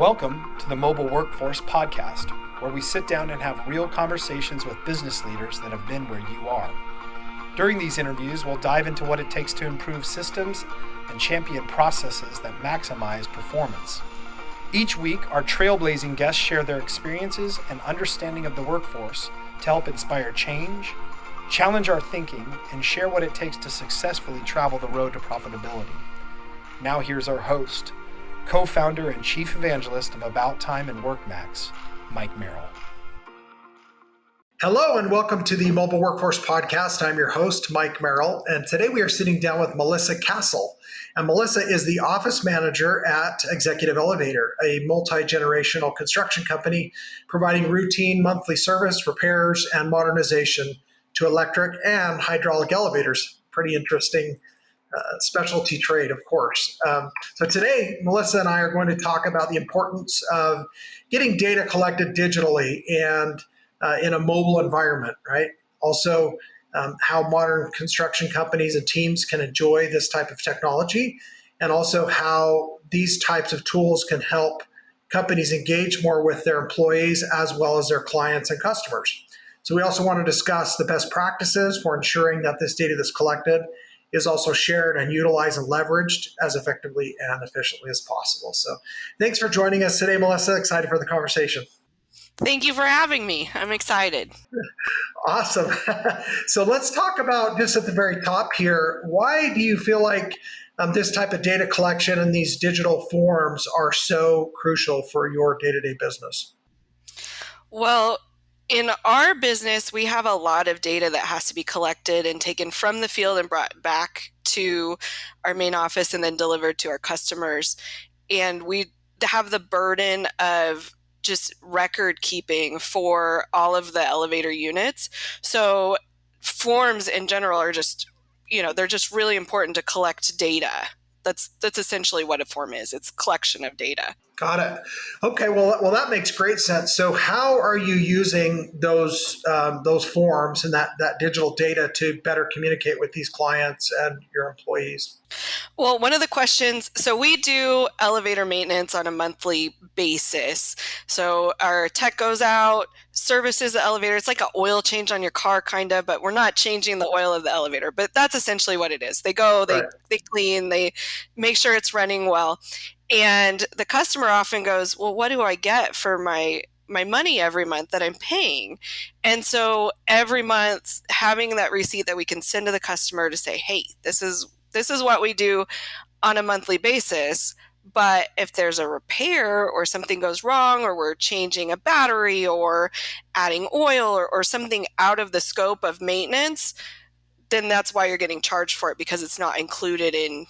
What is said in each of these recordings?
Welcome to the Mobile Workforce Podcast, where we sit down and have real conversations with business leaders that have been where you are. During these interviews, we'll dive into what it takes to improve systems and champion processes that maximize performance. Each week, our trailblazing guests share their experiences and understanding of the workforce to help inspire change, challenge our thinking, and share what it takes to successfully travel the road to profitability. Now here's our host, co-founder and chief evangelist of About Time and WorkMax, Mike Merrill. Hello and welcome to the Mobile Workforce Podcast. I'm your host, Mike Merrill, and today we are sitting down with Melissa Kastle. And Melissa is the office manager at Executive Elevator, a multi-generational construction company providing routine monthly service, repairs, and modernization to electric and hydraulic elevators. Pretty interesting specialty trade, of course. So today, Melissa and I are going to talk about the importance of getting data collected digitally and in a mobile environment, right? Also, how modern construction companies and teams can enjoy this type of technology, and also how these types of tools can help companies engage more with their employees as well as their clients and customers. So we also want to discuss the best practices for ensuring that this data that's collected is also shared and utilized and leveraged as effectively and efficiently as possible. So thanks for joining us today, Melissa. Excited for the conversation. Thank you for having me. I'm excited. Awesome. So let's talk about, just at the very top here, why do you feel like this type of data collection and these digital forms are so crucial for your day-to-day business? Well, in our business, we have a lot of data that has to be collected and taken from the field and brought back to our main office and then delivered to our customers. And we have the burden of just record keeping for all of the elevator units. So forms in general are just, they're just really important to collect data. That's essentially what a form is. It's collection of data. Got it. Okay, well, that makes great sense. So how are you using those forms and that digital data to better communicate with these clients and your employees? Well, one of the questions, so we do elevator maintenance on a monthly basis. So our tech goes out, services the elevator. It's like an oil change on your car, kind of, but we're not changing the oil of the elevator. But that's essentially what it is. They go, they clean, they make sure it's running well. And the customer often goes, well, what do I get for my money every month that I'm paying? And so every month, having that receipt that we can send to the customer to say, hey, this is what we do on a monthly basis. But if there's a repair or something goes wrong, or we're changing a battery or adding oil or something out of the scope of maintenance, then that's why you're getting charged for it, because it's not included in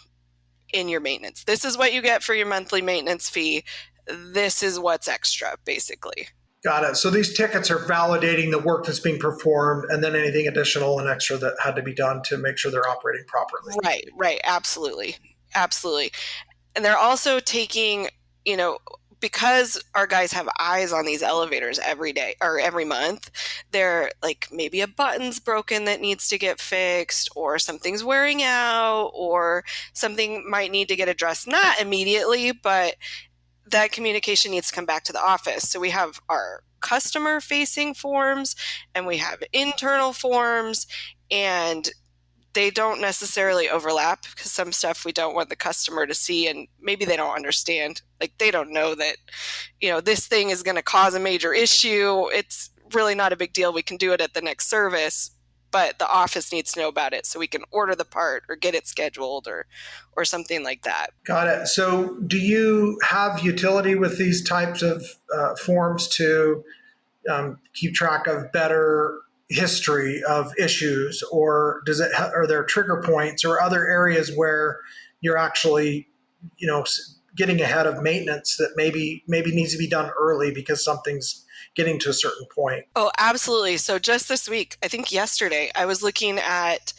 your maintenance. This is what you get for your monthly maintenance fee. This is what's extra, basically. Got it. So these tickets are validating the work that's being performed and then anything additional and extra that had to be done to make sure they're operating properly. Right. Absolutely. And they're also taking, because our guys have eyes on these elevators every day or every month, they're like, maybe a button's broken that needs to get fixed, or something's wearing out, or something might need to get addressed, not immediately, but that communication needs to come back to the office. So we have our customer facing forms and we have internal forms, and they don't necessarily overlap, because some stuff we don't want the customer to see, and maybe they don't understand. Like, they don't know that, this thing is going to cause a major issue. It's really not a big deal. We can do it at the next service, but the office needs to know about it so we can order the part or get it scheduled or something like that. Got it. So do you have utility with these types of forms to keep track of better history of issues, or are there trigger points or other areas where you're actually, getting ahead of maintenance that maybe needs to be done early because something's getting to a certain point? Oh, absolutely. So just this week, I think yesterday, I was looking at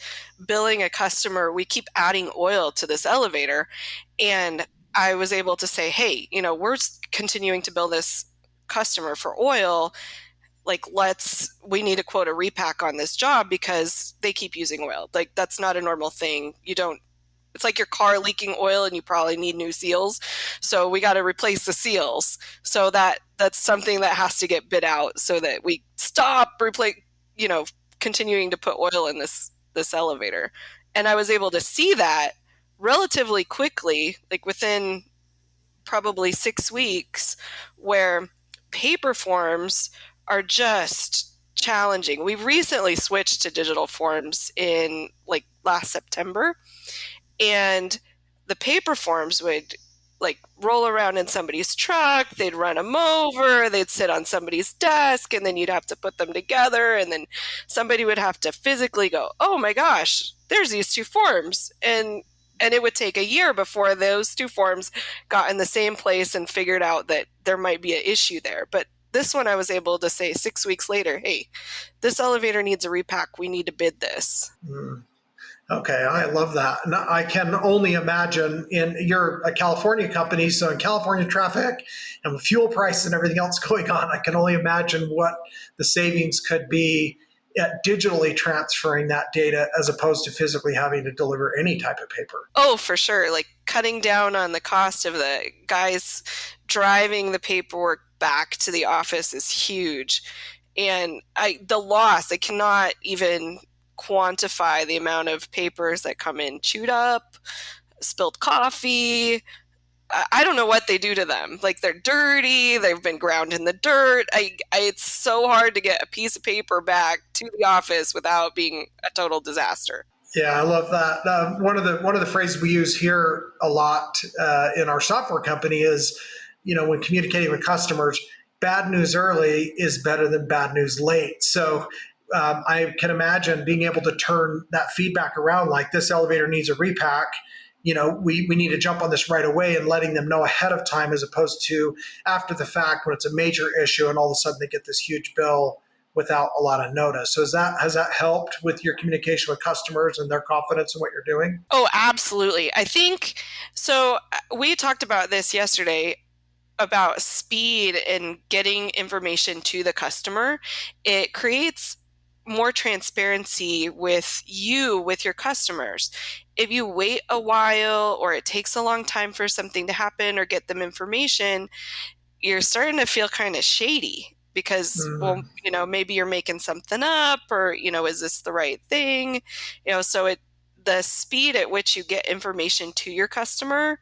billing a customer. We keep adding oil to this elevator, and I was able to say, hey, we're continuing to bill this customer for oil. Like, we need to quote a repack on this job because they keep using oil. Like, that's not a normal thing. You don't it's like your car leaking oil and you probably need new seals. So we got to replace the seals. So that's something that has to get bid out so that we stop you know, continuing to put oil in this elevator. And I was able to see that relatively quickly, like within probably 6 weeks, where paper forms are just challenging. We recently switched to digital forms in like last September, and the paper forms would like roll around in somebody's truck, they'd run them over, they'd sit on somebody's desk, and then you'd have to put them together, and then somebody would have to physically go, oh my gosh, there's these two forms, and it would take a year before those two forms got in the same place and figured out that there might be an issue there. But this one I was able to say 6 weeks later, hey, this elevator needs a repack, we need to bid this. Okay, I love that. And I can only imagine you're a California company, so in California traffic and with fuel prices and everything else going on, I can only imagine what the savings could be at digitally transferring that data as opposed to physically having to deliver any type of paper. Oh, for sure. Like cutting down on the cost of the guys driving the paperwork back to the office is huge. And the loss, I cannot even quantify the amount of papers that come in chewed up, spilled coffee. I don't know what they do to them. Like they're dirty, they've been ground in the dirt. It's so hard to get a piece of paper back to the office without being a total disaster. Yeah, I love that. One of the phrases we use here a lot in our software company is, when communicating with customers, bad news early is better than bad news late. So I can imagine being able to turn that feedback around, like this elevator needs a repack. We need to jump on this right away, and letting them know ahead of time as opposed to after the fact when it's a major issue and all of a sudden they get this huge bill without a lot of notice. So has that helped with your communication with customers and their confidence in what you're doing? Oh, absolutely. I think so. We talked about this yesterday about speed and getting information to the customer. It creates more transparency with your customers. If you wait a while or it takes a long time for something to happen or get them information, you're starting to feel kind of shady because, well, maybe you're making something up, or, is this the right thing? So the speed at which you get information to your customer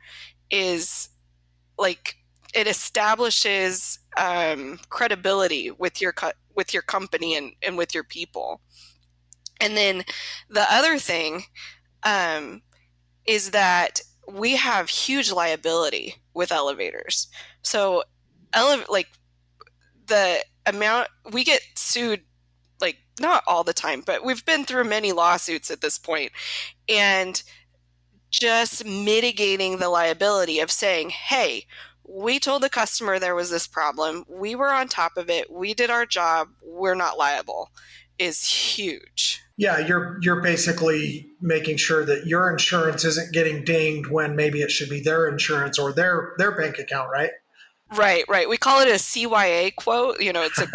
is like, it establishes credibility with your company and with your people. And then the other thing is that we have huge liability with elevators. So like the amount we get sued, like not all the time, but we've been through many lawsuits at this point, and just mitigating the liability of saying, hey, we told the customer there was this problem, we were on top of it, we did our job, we're not liable, is huge. Yeah, you're basically making sure that your insurance isn't getting dinged when maybe it should be their insurance or their bank account, right? Right. We call it a CYA quote. It's a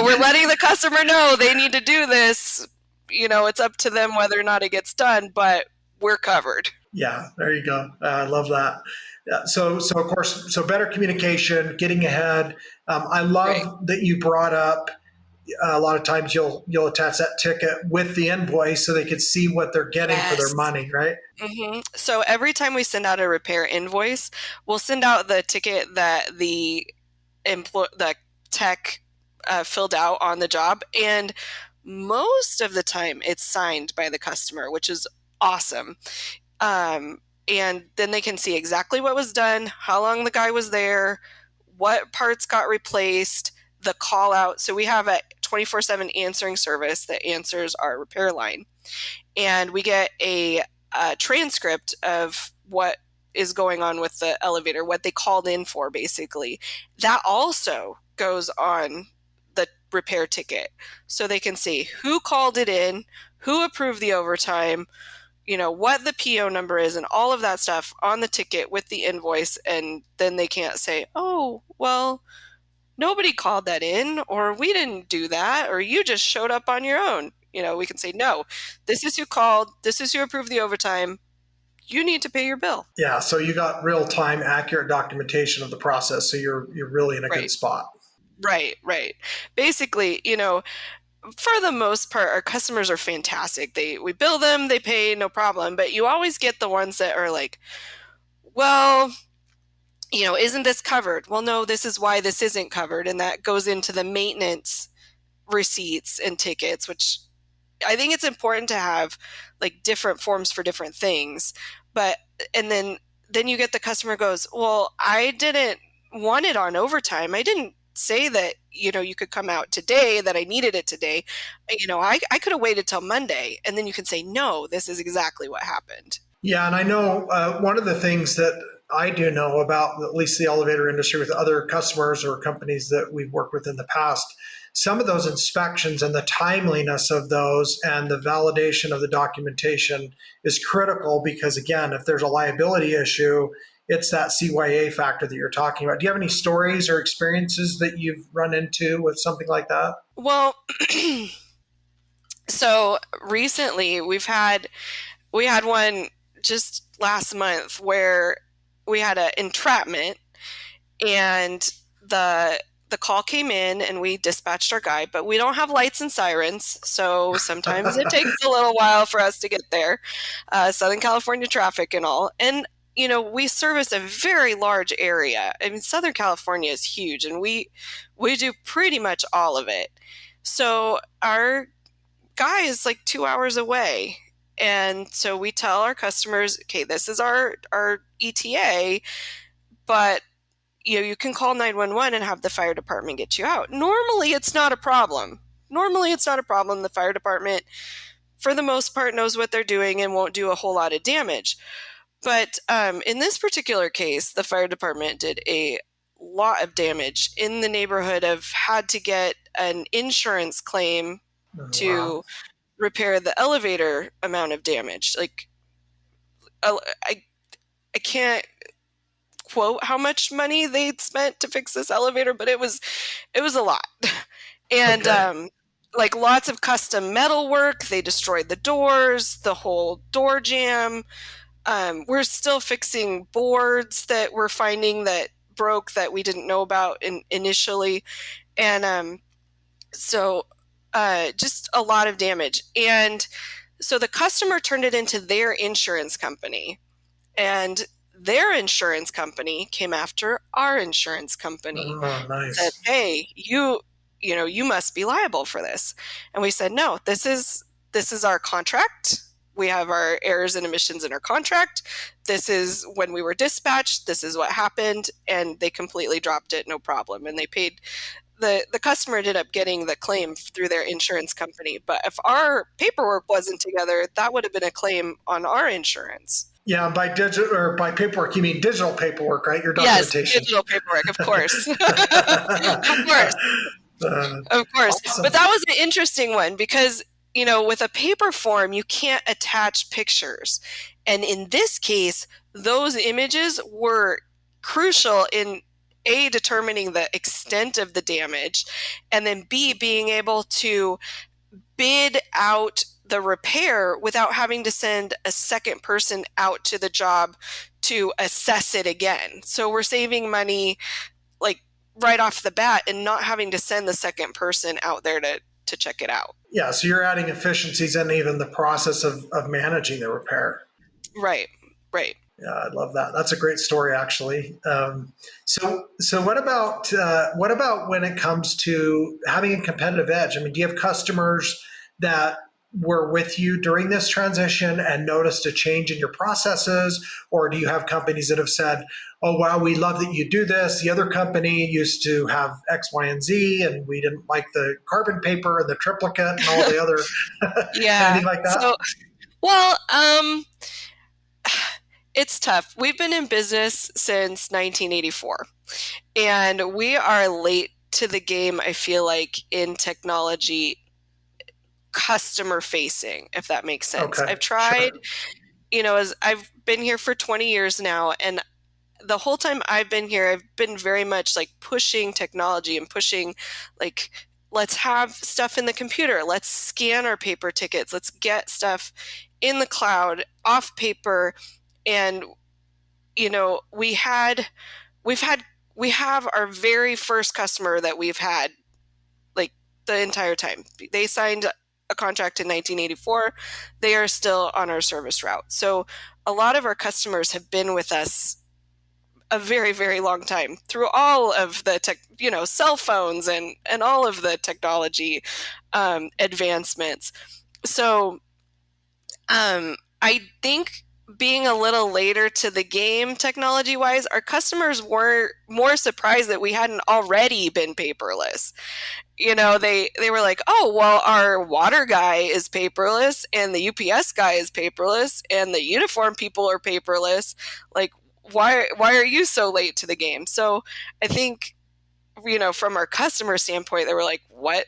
we're letting the customer know they need to do this. It's up to them whether or not it gets done, but we're covered. Yeah, there you go. I love that. Yeah, so of course, so better communication, getting ahead. I love that you brought up. A lot of times you'll attach that ticket with the invoice so they can see what they're getting for their money, right? Mm-hmm. So every time we send out a repair invoice, we'll send out the ticket that the tech filled out on the job, and most of the time it's signed by the customer, which is awesome. And then they can see exactly what was done, how long the guy was there, what parts got replaced, the call out. So we have a 24/7 answering service that answers our repair line. And we get a transcript of what is going on with the elevator, what they called in for, basically. That also goes on the repair ticket. So they can see who called it in, who approved the overtime, what the PO number is, and all of that stuff on the ticket with the invoice. And then they can't say, oh, well, nobody called that in, or we didn't do that, or you just showed up on your own. We can say, no, this is who called, this is who approved the overtime. You need to pay your bill. Yeah, so you got real time, accurate documentation of the process, so you're really in a good Right, spot. right. Basically, for the most part, our customers are fantastic. We bill them, they pay, no problem. But you always get the ones that are like, well, isn't this covered? Well, no, this is why this isn't covered. And that goes into the maintenance receipts and tickets, which I think it's important to have like different forms for different things. But, and then you get the customer goes, well, I didn't want it on overtime. I didn't say that, you could come out today, that I needed it today. I could have waited till Monday. And then you can say, no, this is exactly what happened. Yeah, and I know one of the things that I do know about at least the elevator industry with other customers or companies that we've worked with in the past, some of those inspections and the timeliness of those and the validation of the documentation is critical because, again, if there's a liability issue, it's that CYA factor that you're talking about. Do you have any stories or experiences that you've run into with something like that? Well, so recently we had one just last month where we had an entrapment, and the call came in and we dispatched our guy, but we don't have lights and sirens, so sometimes it takes a little while for us to get there. Southern California traffic and all. And we service a very large area. I mean, Southern California is huge, and we do pretty much all of it. So our guy is like 2 hours away. And so we tell our customers, okay, this is our ETA, but you can call 911 and have the fire department get you out. Normally it's not a problem. The fire department, for the most part, knows what they're doing and won't do a whole lot of damage. But in this particular case, the fire department did a lot of damage in the neighborhood of had to get an insurance claim to Wow. repair the elevator amount of damage. Like, I can't quote how much money they'd spent to fix this elevator, but it was a lot. And Okay. like lots of custom metal work. They destroyed the doors, the whole door jamb. We're still fixing boards that we're finding that broke that we didn't know about initially. And so just a lot of damage. And so the customer turned it into their insurance company, and their insurance company came after our insurance company, Oh, said, nice. hey, you must be liable for this. And we said, no, this is our contract. We have our errors and omissions in our contract. This is when we were dispatched. This is what happened. And they completely dropped it, no problem. And they paid. The customer ended up getting the claim through their insurance company. But if our paperwork wasn't together, that would have been a claim on our insurance. Yeah, by digital or by paperwork, you mean digital paperwork, right? Your Yes, documentation. digital paperwork, of course. Of course. Uh, Of course. But awesome. that was an interesting one because, with a paper form, you can't attach pictures. And in this case, those images were crucial in A, determining the extent of the damage, and then B, being able to bid out the repair without having to send a second person out to the job to assess it again. So we're saving money like right off the bat and not having to send the second person out there to check it out. Yeah, so you're adding efficiencies and even the process of managing the repair. Right. Right. Yeah, I love that. That's a great story, actually. So what about when it comes to having a competitive edge? I mean, do you have customers that were with you during this transition and noticed a change in your processes, or do you have companies that have said, "Oh, wow, we love that you do this. The other company used to have X, Y, and Z, and we didn't like the carbon paper and the triplicate and all the other." Yeah. Anything like that? So, well, it's tough. We've been in business since 1984, and we are late to the game, I feel like, in technology customer facing, if that makes sense. Okay, I've tried, sure. as I've been here for 20 years now, and the whole time I've been here, I've been very much like pushing technology and pushing like let's have stuff in the computer. Let's scan our paper tickets. Let's get stuff in the cloud, off paper. And, you know, we have our very first customer that we've had like the entire time. They signed a contract in 1984. They are still on our service route. So a lot of our customers have been with us a very, very long time through all of the cell phones and all of the technology advancements. So I think being a little later to the game technology wise, our customers were more surprised that we hadn't already been paperless. You know, they were like, oh, well, our water guy is paperless and the UPS guy is paperless and the uniform people are paperless. Like, why are you so late to the game? So I think, you know, from our customer standpoint, they were like, what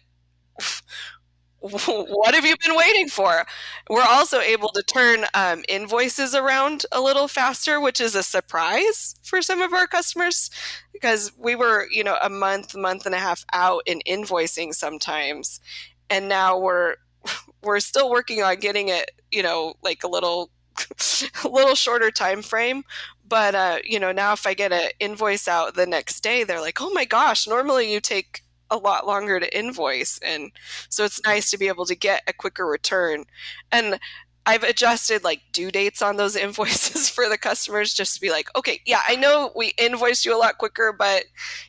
have you been waiting for? We're also able to turn invoices around a little faster, which is a surprise for some of our customers because we were, you know, a month and a half out in invoicing sometimes. And now we're still working on getting it, you know, like a little a little shorter time frame. But you know, now if I get an invoice out the next day, they're like, oh my gosh, normally you take a lot longer to invoice. And so it's nice to be able to get a quicker return. And I've adjusted like due dates on those invoices for the customers just to be like, okay, yeah, I know we invoiced you a lot quicker, but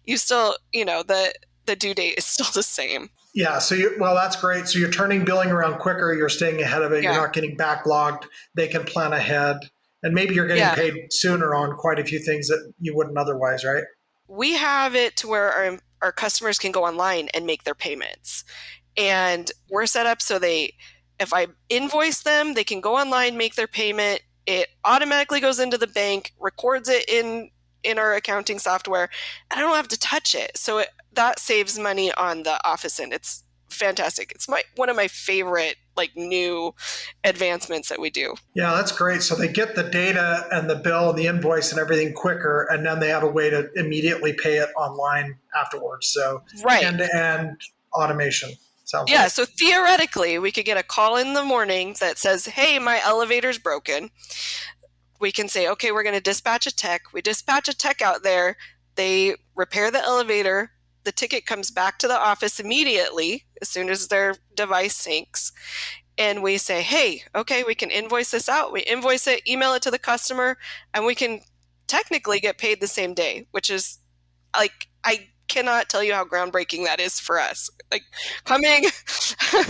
you still, you know, the due date is still the same. Yeah. Well, that's great. So you're turning billing around quicker. You're staying ahead of it. Yeah. You're not getting backlogged. They can plan ahead. And maybe you're getting paid sooner on quite a few things that you wouldn't otherwise, right? We have it to where our customers can go online and make their payments. And we're set up so if I invoice them, they can go online, make their payment. It automatically goes into the bank, records it in our accounting software, and I don't have to touch it. So that saves money on the office end. It's fantastic. It's one of my favorite like new advancements that we do. Yeah, that's great. So they get the data and the bill and the invoice and everything quicker, and then they have a way to immediately pay it online afterwards. So end-to-end automation. Yeah, so theoretically, we could get a call in the morning that says, hey, my elevator's broken. We can say, okay, we're going to dispatch a tech. We dispatch a tech out there. They repair the elevator. The ticket comes back to the office immediately as soon as their device syncs. And we say, hey, okay, we can invoice this out. We invoice it, email it to the customer, and we can technically get paid the same day, which is like, I cannot tell you how groundbreaking that is for us. Like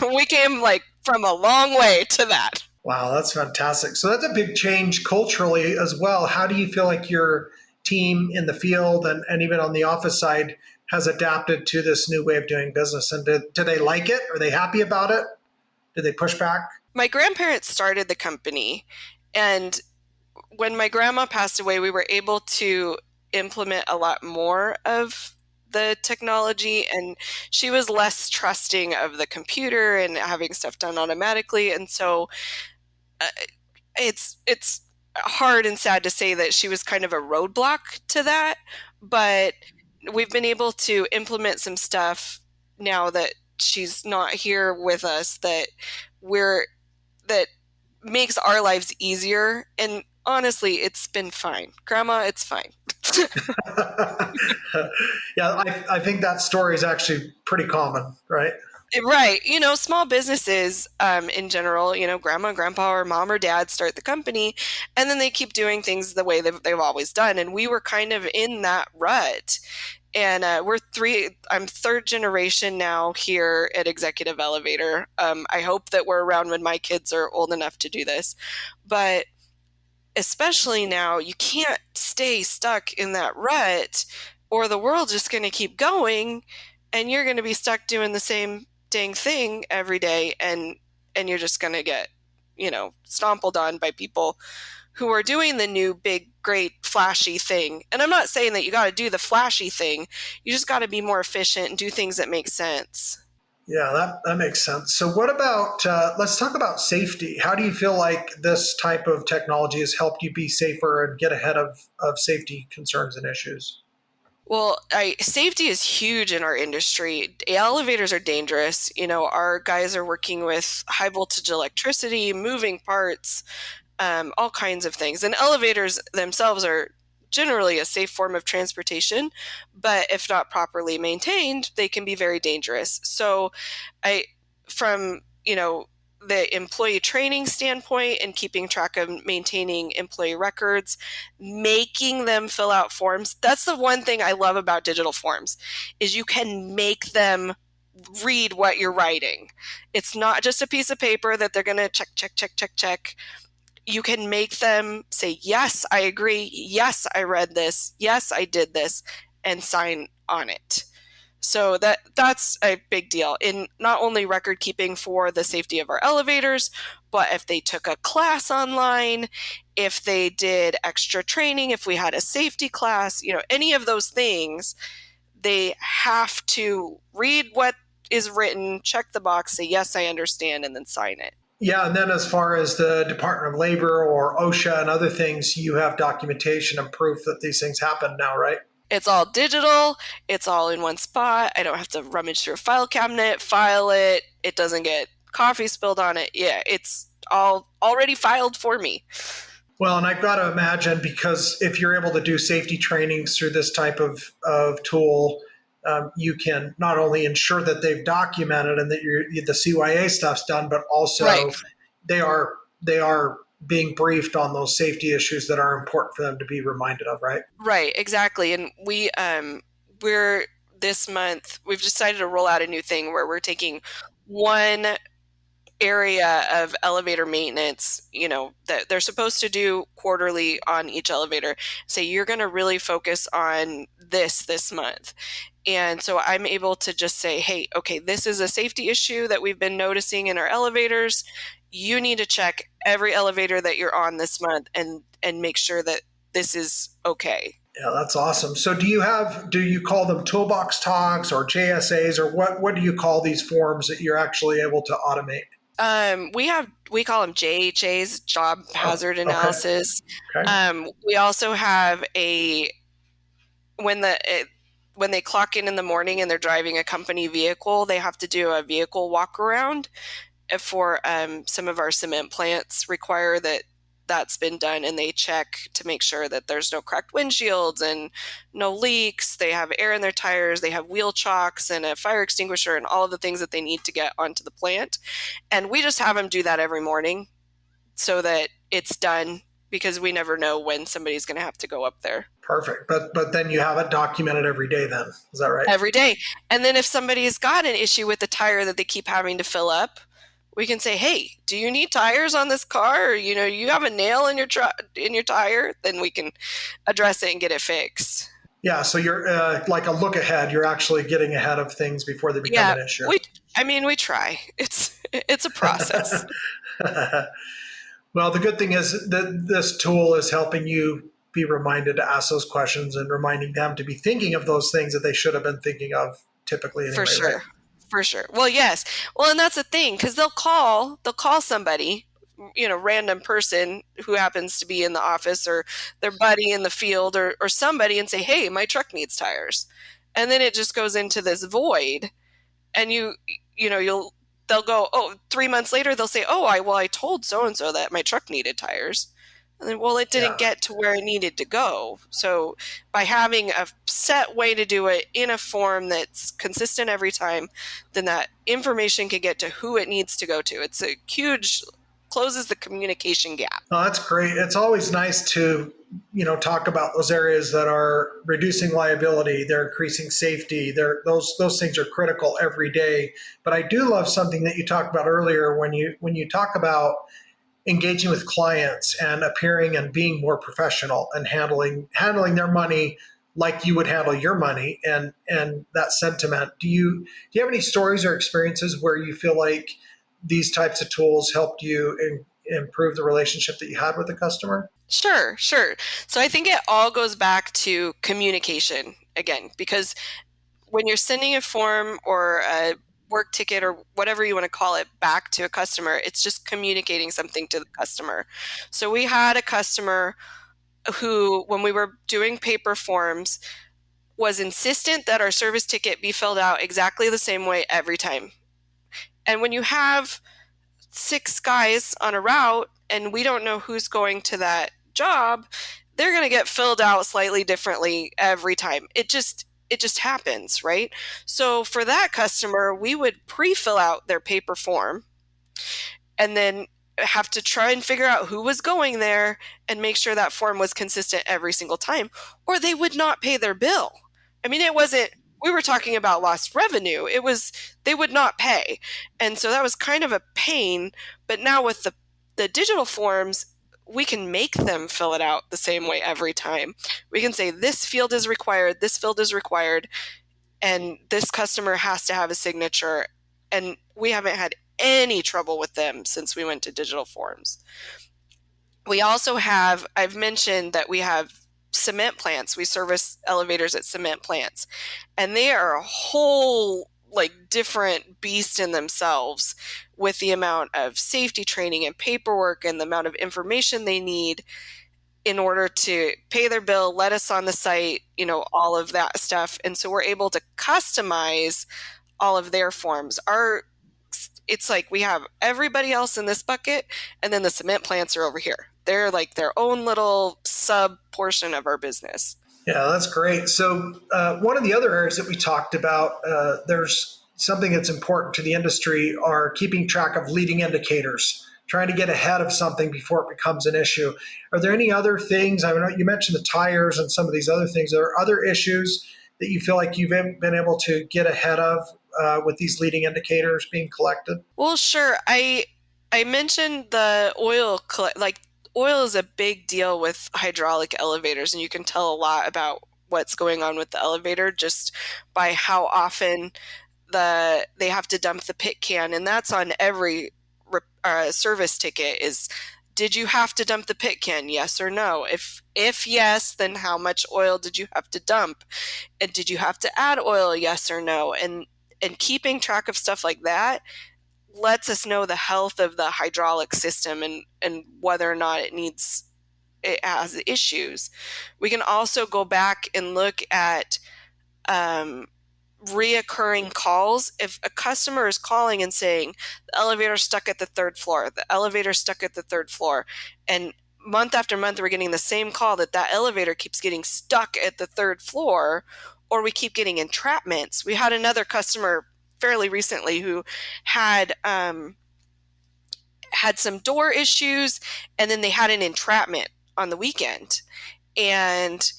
we came like from a long way to that. Wow, that's fantastic. So that's a big change culturally as well. How do you feel like your team in the field and even on the office side has adapted to this new way of doing business? And do they like it? Are they happy about it? Did they push back? My grandparents started the company, and when my grandma passed away, we were able to implement a lot more of the technology, and she was less trusting of the computer and having stuff done automatically. And so it's hard and sad to say that she was kind of a roadblock to that, but we've been able to implement some stuff now that she's not here with us that makes our lives easier. And honestly, it's been fine. Grandma, it's fine. Yeah, I think that story is actually pretty common, right? Right. You know, small businesses in general, you know, grandma and grandpa or mom or dad start the company and then they keep doing things the way they've always done. And we were kind of in that rut. And I'm third generation now here at Executive Elevator. I hope that we're around when my kids are old enough to do this. But especially now, you can't stay stuck in that rut or the world's just going to keep going and you're going to be stuck doing the same dang thing every day, and you're just going to get, you know, stompled on by people who are doing the new big great flashy thing. And I'm not saying that you got to do the flashy thing, you just got to be more efficient and do things that make sense. Yeah, that makes sense. So what about let's talk about safety. How do you feel like this type of technology has helped you be safer and get ahead of safety concerns and issues? Well, safety is huge in our industry. Elevators are dangerous. Our guys are working with high voltage electricity, moving parts, all kinds of things. And elevators themselves are generally a safe form of transportation, but if not properly maintained, they can be very dangerous. So I from, the employee training standpoint and keeping track of maintaining employee records, making them fill out forms. That's the one thing I love about digital forms is you can make them read what you're writing. It's not just a piece of paper that they're going to check, check, check, check, check. You can make them say, yes, I agree. Yes, I read this. Yes, I did this, and sign on it. So that's a big deal in not only record keeping for the safety of our elevators, but if they took a class online, if they did extra training, if we had a safety class, any of those things, they have to read what is written, check the box, say, yes, I understand, and then sign it. Yeah, and then as far as the Department of Labor or OSHA and other things, you have documentation and proof that these things happen now, right? It's all digital. It's all in one spot. I don't have to rummage through a file cabinet, file it. It doesn't get coffee spilled on it. Yeah, it's all already filed for me. Well, and I've got to imagine because if you're able to do safety trainings through this type of tool, you can not only ensure that they've documented and that the CYA stuff's done, but Right. also they are being briefed on those safety issues that are important for them to be reminded of, right? Right, exactly. And we're this month we've decided to roll out a new thing where we're taking one area of elevator maintenance, that they're supposed to do quarterly on each elevator. Say you're going to really focus on this month. And so I'm able to just say, hey, okay, this is a safety issue that we've been noticing in our elevators. You need to check every elevator that you're on this month and make sure that this is okay. Yeah, that's awesome. So do you call them toolbox talks or JSAs or what do you call these forms that you're actually able to automate? We call them JHAs, job Oh, hazard okay. analysis. Okay. We also have when the when they clock in the morning and they're driving a company vehicle, they have to do a vehicle walk around for some of our cement plants require that's been done, and they check to make sure that there's no cracked windshields and no leaks. They have air in their tires, they have wheel chocks and a fire extinguisher and all of the things that they need to get onto the plant. And we just have them do that every morning so that it's done because we never know when somebody's going to have to go up there. Perfect. But then you have it documented every day then. Is that right? Every day. And then if somebody's got an issue with the tire that they keep having to fill up, we can say, hey, do you need tires on this car? Or, you have a nail in your tire, then we can address it and get it fixed. Yeah, so you're like a look ahead. You're actually getting ahead of things before they become Yeah, an issue. we try. It's a process. Well, the good thing is that this tool is helping you be reminded to ask those questions and reminding them to be thinking of those things that they should have been thinking of typically For anyway, right? sure. For sure. Well, yes. Well, and that's the thing, because they'll call somebody, random person who happens to be in the office or their buddy in the field or somebody and say, hey, my truck needs tires. And then it just goes into this void. And they'll go, oh, 3 months later, they'll say, oh, I told so-and-so that my truck needed tires. And then, well, it didn't Yeah. get to where it needed to go. So by having a set way to do it in a form that's consistent every time, then that information can get to who it needs to go to. It's a huge, closes the communication gap. Oh, that's great. It's always nice to, talk about those areas that are reducing liability, they're increasing safety. Those things are critical every day. But I do love something that you talked about earlier when you talk about engaging with clients and appearing and being more professional and handling their money like you would handle your money and that sentiment. Do you have any stories or experiences where you feel like these types of tools helped you improve the relationship that you had with the customer? Sure, sure. So I think it all goes back to communication again, because when you're sending a form or a work ticket or whatever you want to call it back to a customer, it's just communicating something to the customer. So we had a customer who, when we were doing paper forms, was insistent that our service ticket be filled out exactly the same way every time. And when you have 6 guys on a route and we don't know who's going to that job, they're going to get filled out slightly differently every time. It just happens, right? So for that customer, we would pre-fill out their paper form and then have to try and figure out who was going there and make sure that form was consistent every single time, or they would not pay their bill. I mean, it wasn't, we were talking about lost revenue. It was, they would not pay. And so that was kind of a pain. But now with the digital forms, we can make them fill it out the same way every time. We can say this field is required, this field is required, and this customer has to have a signature. And we haven't had any trouble with them since we went to digital forms. We also have, I've mentioned that we have cement plants. We service elevators at cement plants, and they are a whole like different beast in themselves with the amount of safety training and paperwork and the amount of information they need in order to pay their bill, let us on the site, all of that stuff. And so we're able to customize all of their forms. It's like we have everybody else in this bucket, and then the cement plants are over here. They're like their own little sub portion of our business. Yeah, that's great. So one of the other areas that we talked about, there's something that's important to the industry are keeping track of leading indicators, trying to get ahead of something before it becomes an issue. Are there any other things? I mean, you mentioned the tires and some of these other things. Are there other issues that you feel like you've been able to get ahead of with these leading indicators being collected? Well, sure. I mentioned the oil, oil is a big deal with hydraulic elevators, and you can tell a lot about what's going on with the elevator just by how often they have to dump the pit can. And that's on every service ticket is, did you have to dump the pit can? Yes or no? If yes, then how much oil did you have to dump? And did you have to add oil? Yes or no? And keeping track of stuff like that lets us know the health of the hydraulic system and whether or not it has issues. We can also go back and look at reoccurring calls. If a customer is calling and saying the elevator's stuck at the third floor, and month after month we're getting the same call that elevator keeps getting stuck at the third floor, or we keep getting entrapments. We had another customer fairly recently who had some door issues, and then they had an entrapment on the weekend, and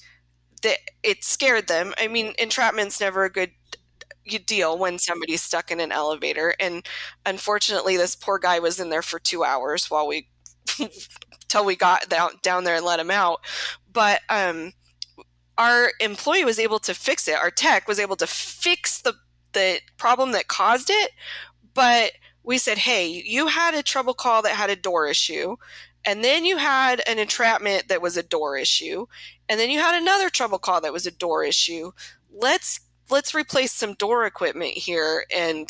it scared them. I mean, entrapment's never a good deal when somebody's stuck in an elevator, and unfortunately this poor guy was in there for 2 hours while we till we got down there and let him out. But our employee was able to fix it. Our tech was able to fix the problem that caused it. But we said, hey, you had a trouble call that had a door issue, and then you had an entrapment that was a door issue, and then you had another trouble call that was a door issue. Let's replace some door equipment here, and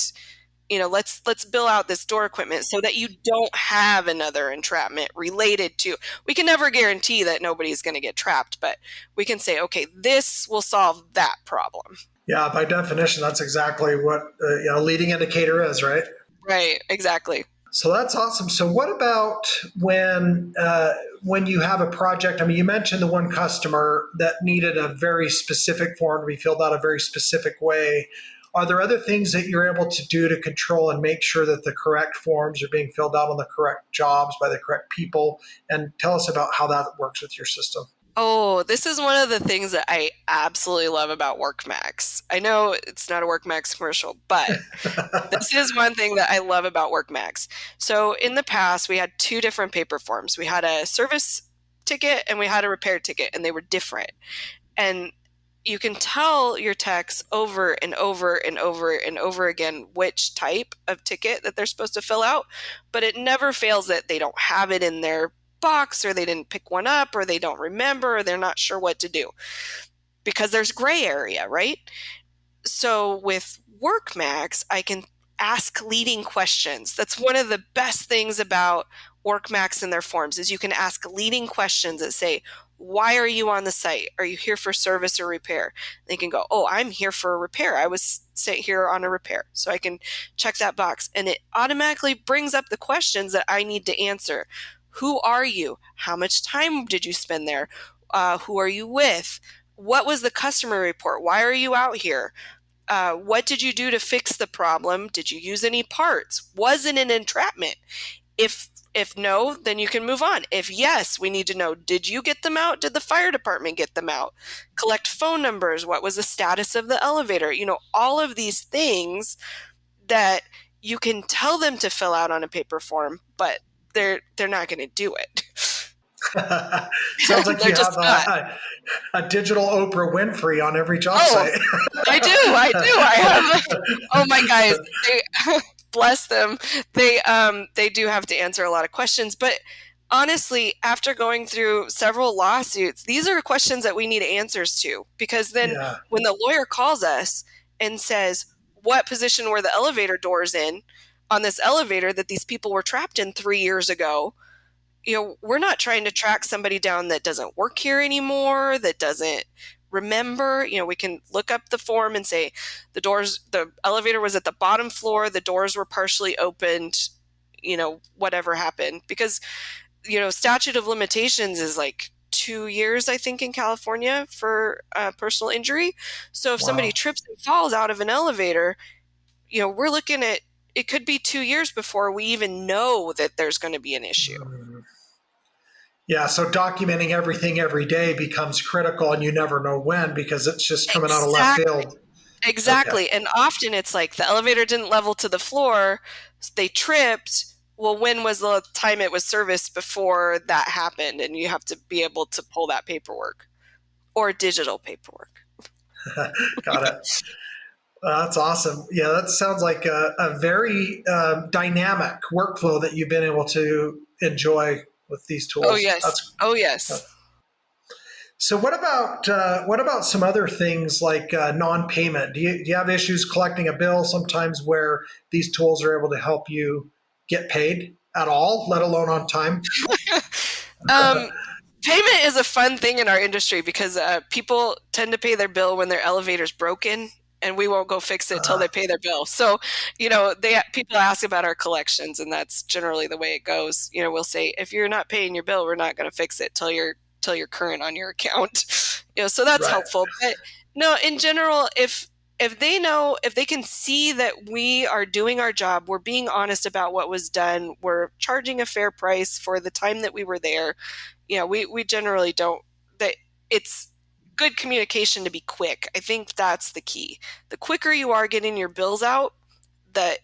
let's bill out this door equipment so that you don't have another entrapment related to. We can never guarantee that nobody's going to get trapped, but we can say, okay, this will solve that problem. Yeah, by definition, that's exactly what a leading indicator is, right? Right, exactly. So that's awesome. So what about when you have a project? I mean, you mentioned the one customer that needed a very specific form to be filled out a very specific way. Are there other things that you're able to do to control and make sure that the correct forms are being filled out on the correct jobs by the correct people? And tell us about how that works with your system. Oh, this is one of the things that I absolutely love about WorkMax. I know it's not a WorkMax commercial, but this is one thing that I love about WorkMax. So in the past, we had 2 different paper forms. We had a service ticket and we had a repair ticket, and they were different. And you can tell your techs over and over and over and over again which type of ticket that they're supposed to fill out, but it never fails that they don't have it in their box, or they didn't pick one up, or they don't remember, or they're not sure what to do because there's gray area, right? So with WorkMax, I can ask leading questions. That's one of the best things about WorkMax and their forms is you can ask leading questions that say, why are you on the site? Are you here for service or repair? They can go, oh, I'm here for a repair. I was sent here on a repair. So I can check that box. And it automatically brings up the questions that I need to answer. Who are you? How much time did you spend there? Who are you with? What was the customer report? Why are you out here? What did you do to fix the problem? Did you use any parts? Was it an entrapment? If no, then you can move on. If yes, we need to know, did you get them out? Did the fire department get them out? Collect phone numbers. What was the status of the elevator? All of these things that you can tell them to fill out on a paper form, but they're not going to do it. Sounds like They're you just have not. a digital Oprah Winfrey on every job Oh, site. I do. I have. Oh my guys, bless them. They do have to answer a lot of questions, but honestly, after going through several lawsuits, these are questions that we need answers to, because then Yeah. when the lawyer calls us and says, what position were the elevator doors in on this elevator that these people were trapped in 3 years ago? We're not trying to track somebody down that doesn't work here anymore, that doesn't remember. We can look up the form and say the elevator was at the bottom floor, the doors were partially opened, whatever happened. Because, statute of limitations is like 2 years, I think, in California for personal injury. So if somebody Wow. trips and falls out of an elevator, we're looking at, it could be 2 years before we even know that there's going to be an issue. Yeah, so documenting everything every day becomes critical, and you never know when because it's just coming out of left field. Exactly. And often it's like the elevator didn't level to the floor, they tripped. Well, when was the time it was serviced before that happened? And you have to be able to pull that paperwork or digital paperwork. Got it. That's awesome. Yeah, that sounds like a very dynamic workflow that you've been able to enjoy with these Oh, tools. yes. Oh, yes. So what about some other things like non-payment? Do you have issues collecting a bill sometimes where these tools are able to help you get paid at all, let alone on time? Payment is a fun thing in our industry because people tend to pay their bill when their elevator's broken, and we won't go fix it till they pay their bill. So, people ask about our collections, and that's generally the way it goes. We'll say, if you're not paying your bill, we're not going to fix it till you're current on your account. So that's Right. helpful. But no, in general, if they can see that we are doing our job, we're being honest about what was done, we're charging a fair price for the time that we were there. We generally don't, that it's good communication to be quick. I think that's the key. The quicker you are getting your bills out, the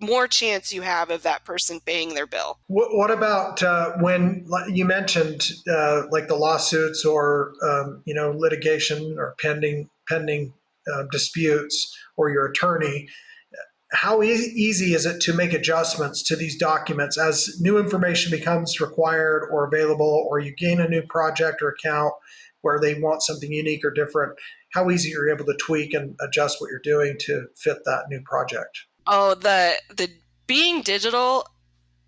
more chance you have of that person paying their bill. What about when you mentioned like the lawsuits or litigation or pending disputes or your attorney? How easy is it to make adjustments to these documents as new information becomes required or available, or you gain a new project or account where they want something unique or different? How easy are you able to tweak and adjust what you're doing to fit that new project? Oh, the being digital,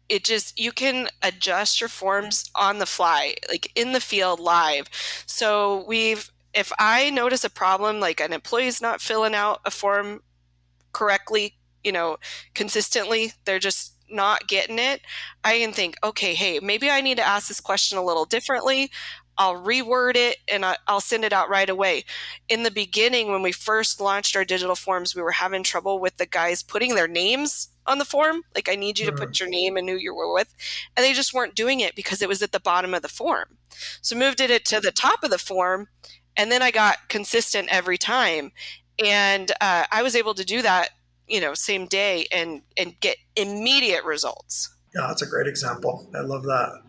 you can adjust your forms on the fly, like in the field live. So if I notice a problem, like an employee's not filling out a form correctly, consistently, they're just not getting it, I can think, okay, hey, maybe I need to ask this question a little differently. I'll reword it and I'll send it out right away. In the beginning, when we first launched our digital forms, we were having trouble with the guys putting their names on the form. Like, I need you to put your name and who you were with. And they just weren't doing it because it was at the bottom of the form. So moved it to the top of the form. And then I got consistent every time. And I was able to do that, same day and get immediate results. Yeah, that's a great example. I love that.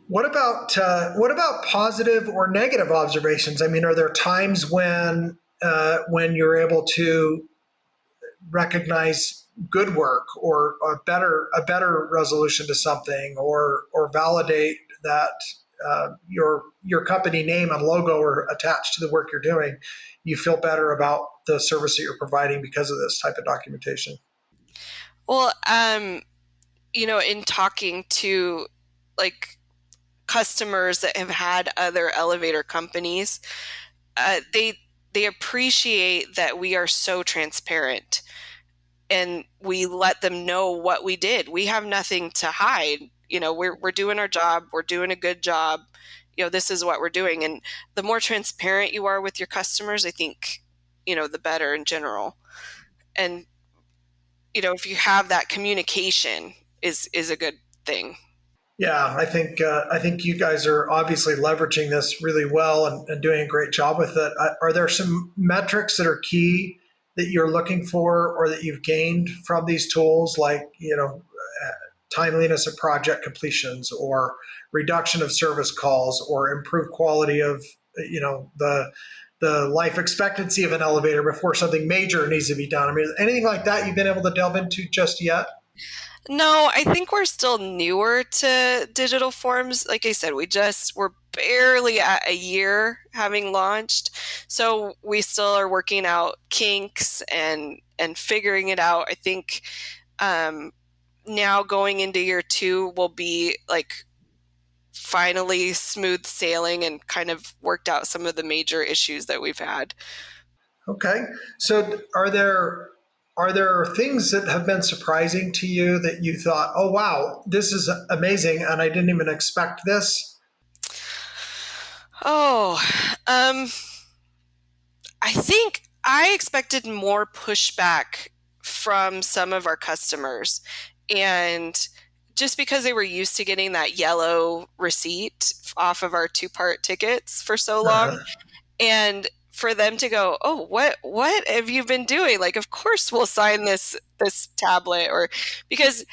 What about positive or negative observations? I mean, are there times when you're able to recognize good work or a better resolution to something, or validate that your company name and logo are attached to the work you're doing, you feel better about the service that you're providing because of this type of documentation. Well, in talking to like customers that have had other elevator companies, they appreciate that we are so transparent and we let them know what we did. We have nothing to hide. We're doing our job. We're doing a good job. This is what we're doing. And the more transparent you are with your customers, I think, the better in general. And, if you have that communication is a good thing. Yeah, I think you guys are obviously leveraging this really well and doing a great job with it. Are there some metrics that are key that you're looking for or that you've gained from these tools, like timeliness of project completions, or reduction of service calls, or improved quality of the life expectancy of an elevator before something major needs to be done? I mean, anything like that you've been able to delve into just yet? No, I think we're still newer to digital forms. Like I said, we're barely at a year having launched. So we still are working out kinks and figuring it out. I think now going into year 2 will be like finally smooth sailing and kind of worked out some of the major issues that we've had. Okay. So are there things that have been surprising to you that you thought, oh wow, this is amazing and I didn't even expect this? Oh, I think I expected more pushback from some of our customers. And just because they were used to getting that yellow receipt off of our 2-part tickets for so long, Uh-huh. and for them to go, oh, what have you been doing? Like, of course we'll sign this tablet. Or because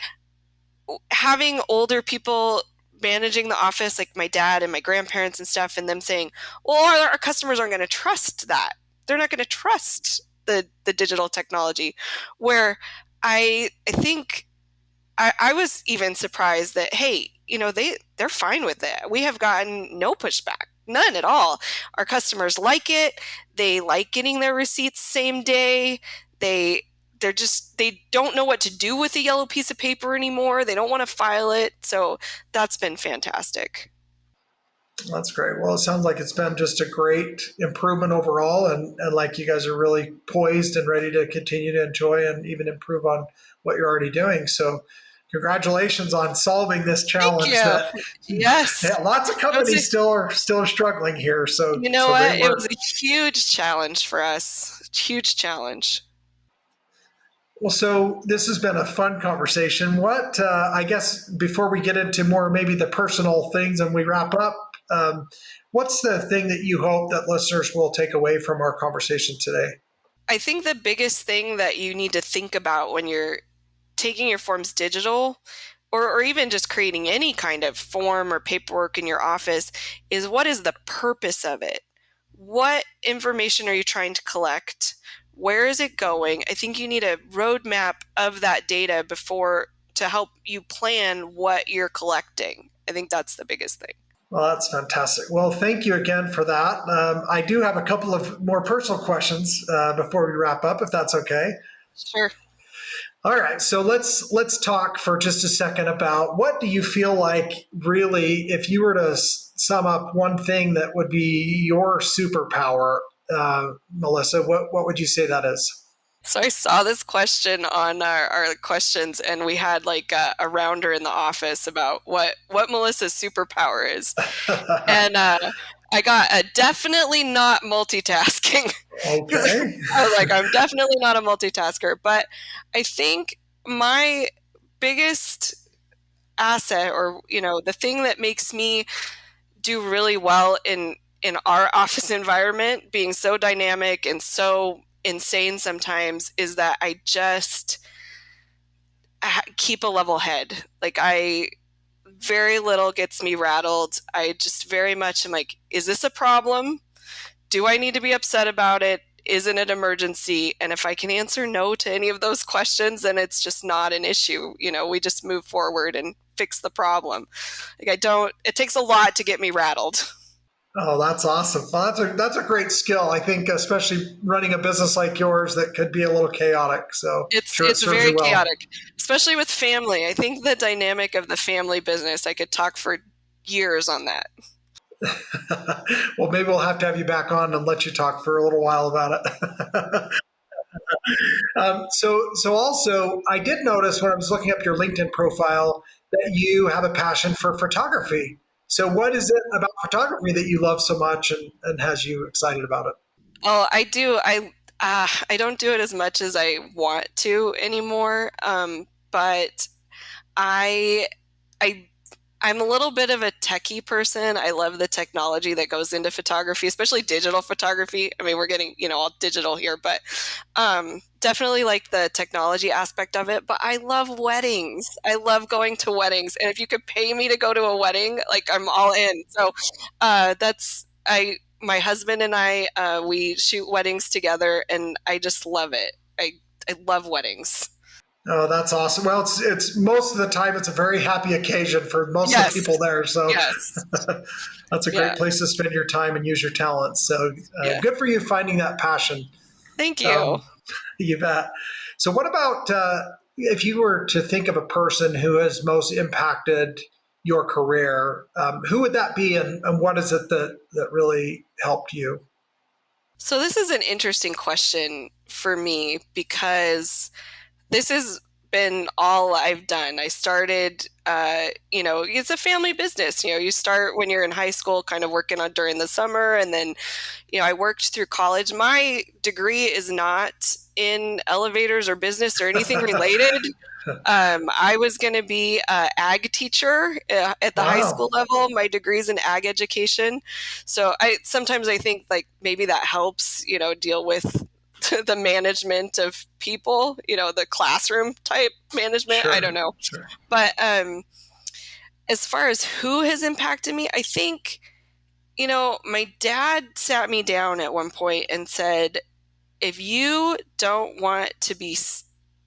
having older people managing the office, like my dad and my grandparents and stuff, and them saying, well, our customers aren't going to trust that. They're not going to trust the digital technology. Where I think I was even surprised that, hey, they're fine with it. We have gotten no pushback, none at all. Our customers like it. They like getting their receipts same day. They don't know what to do with a yellow piece of paper anymore. They don't want to file it. So that's been fantastic. That's great. Well, it sounds like it's been just a great improvement overall, and like you guys are really poised and ready to continue to enjoy and even improve on what you're already doing. So, congratulations on solving this Thank challenge you. that Yes. yeah, lots of It was companies still are struggling here. So you know so what? great It was work. a huge challenge for us. Huge challenge. Well, so this has been a fun conversation. What I guess before we get into more maybe the personal things and we wrap up, what's the thing that you hope that listeners will take away from our conversation today? I think the biggest thing that you need to think about when you're taking your forms digital, or even just creating any kind of form or paperwork in your office, is what is the purpose of it? What information are you trying to collect? Where is it going? I think you need a roadmap of that data before to help you plan what you're collecting. I think that's the biggest thing. Well, that's fantastic. Well, thank you again for that. I do have a couple of more personal questions before we wrap up, if that's okay. Sure. All right, so let's talk for just a second about what do you feel like really, if you were to sum up one thing that would be your superpower, Melissa, what would you say that is? So I saw this question on our questions, and we had like a rounder in the office about what Melissa's superpower is. And I got a definitely not multitasking because Okay. I was like, I'm definitely not a multitasker. But I think my biggest asset, or the thing that makes me do really well in our office environment, being so dynamic and so insane sometimes, is that I just keep a level head. Like, I very little gets me rattled. I just very much am like, is this a problem? Do I need to be upset about it? Isn't it an emergency? And if I can answer no to any of those questions, then it's just not an issue. We just move forward and fix the problem. It takes a lot to get me rattled. Oh, that's awesome. Well, that's a great skill. I think, especially running a business like yours that could be a little chaotic. So sure, it It's serves very you well. chaotic, especially with family. I think the dynamic of the family business, I could talk for years on that. Well, maybe we'll have to have you back on and let you talk for a little while about it. So also, I did notice when I was looking up your LinkedIn profile that you have a passion for photography. So, what is it about photography that you love so much and has you excited about it? Oh, I do. I don't do it as much as I want to anymore. But I I I'm a little bit of a techie person. I love the technology that goes into photography, especially digital photography. I mean, we're getting, all digital here, but definitely like the technology aspect of it. But I love weddings. I love going to weddings. And if you could pay me to go to a wedding, like I'm all in. So my husband and I, we shoot weddings together and I just love it. I love weddings. Oh, that's awesome. Well, it's most of the time it's a very happy occasion for most of the Yes. people there. So Yes. that's a Yeah. great place to spend your time and use your talents. So Yeah. good for you finding that passion. Thank you. Um, you bet. So, what about if you were to think of a person who has most impacted your career? Who would that be, and what is it that really helped you? So this is an interesting question for me because this has been all I've done. I started, it's a family business. You start when you're in high school, kind of working on during the summer, and then, I worked through college. My degree is not in elevators or business or anything related. I was going to be an ag teacher at the high school Wow, level. My degree's in ag education, so I think like maybe that helps, deal with the management of people, the classroom type management. I don't sure, know, sure. but as far as who has impacted me, I think my dad sat me down at one point and said, "If you don't want to be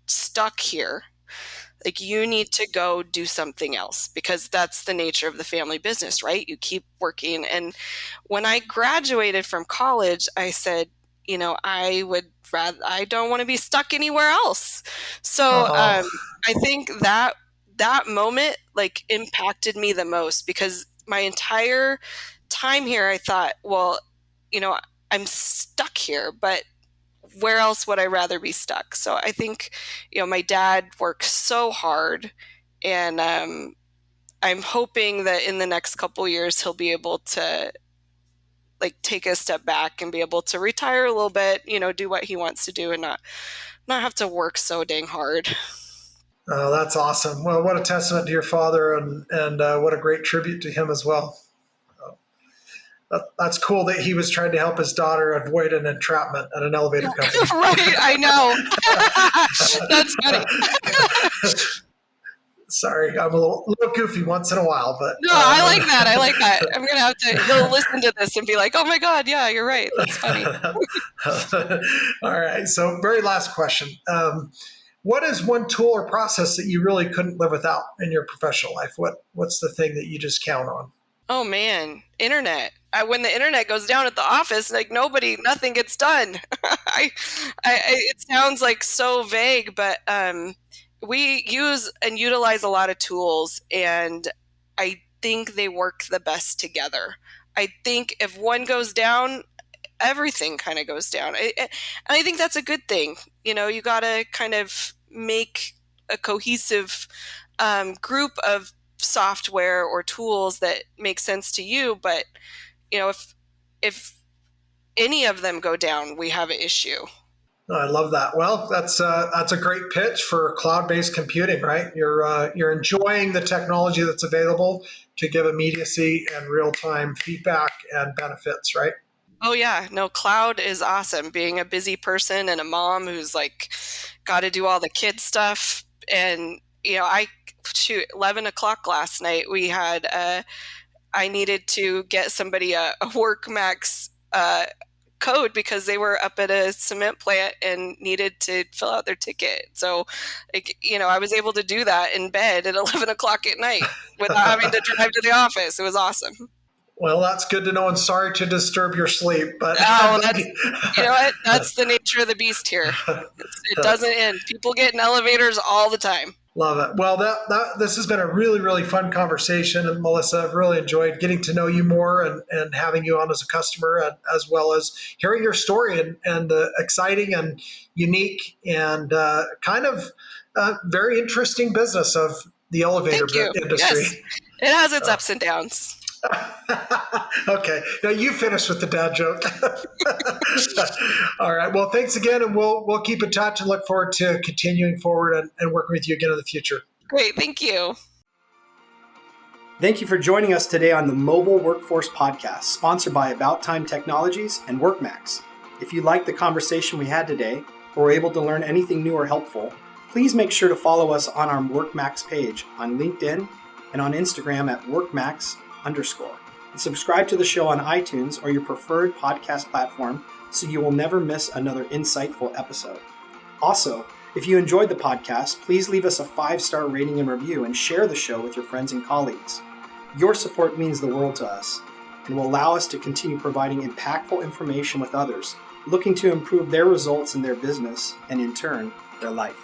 stuck here." Like you need to go do something else because that's the nature of the family business, right? You keep working. And when I graduated from college, I said, I don't want to be stuck anywhere else. So Oh, I think that moment like impacted me the most because my entire time here, I thought, well, you know, I'm stuck here, but where else would I rather be stuck? So I think, my dad works so hard, and I'm hoping that in the next couple years he'll be able to like take a step back and be able to retire a little bit, do what he wants to do and not have to work so dang hard. that's awesome. Well, what a testament to your father, and what a great tribute to him as well. That's cool that he was trying to help his daughter avoid an entrapment at an elevator company. Right, I know. That's funny. Sorry, I'm a little goofy once in a while, but No, I like that. I like that. I'm gonna have to. He'll listen to this and be like, "Oh my god, yeah, you're right. That's funny." all right. So, very last question. What is one tool or process that you really couldn't live without in your professional life? What's the thing that you just count on? Oh man, internet. When the internet goes down at the office, like nothing gets done. It sounds like so vague, but we use and utilize a lot of tools, and I think they work the best together. I think if one goes down, everything kind of goes down. And I think that's a good thing. You got to kind of make a cohesive group of software or tools that make sense to you. But if any of them go down, we have an issue. Oh, I love that. Well, that's a great pitch for cloud-based computing, right? You're enjoying the technology that's available to give immediacy and real-time feedback and benefits, right? Oh yeah, no, cloud is awesome. Being a busy person and a mom who's like got to do all the kid stuff, and I shoot 11 o'clock last night. We had I needed to get somebody a WorkMax code because they were up at a cement plant and needed to fill out their ticket. So, I was able to do that in bed at 11 o'clock at night without having to drive to the office. It was awesome. Well, that's good to know, and sorry to disturb your sleep. But that's the nature of the beast here. It doesn't end. People get in elevators all the time. Love it. Well, this has been a really, really fun conversation. And Melissa, I've really enjoyed getting to know you more and having you on as a customer, and as well as hearing your story and the exciting and unique and kind of very interesting business of the elevator industry. Yes. It has its ups and downs. Okay. Now you finish with the dad joke. All right. Well, thanks again, and we'll keep in touch and look forward to continuing forward and working with you again in the future. Great. Thank you. Thank you for joining us today on the Mobile Workforce Podcast, sponsored by About Time Technologies and WorkMax. If you liked the conversation we had today, or were able to learn anything new or helpful, please make sure to follow us on our WorkMax page on LinkedIn and on Instagram at WorkMax_. And subscribe to the show on iTunes or your preferred podcast platform so you will never miss another insightful episode. Also, if you enjoyed the podcast, please leave us a 5-star rating and review and share the show with your friends and colleagues. Your support means the world to us and will allow us to continue providing impactful information with others looking to improve their results in their business and, in turn, their life.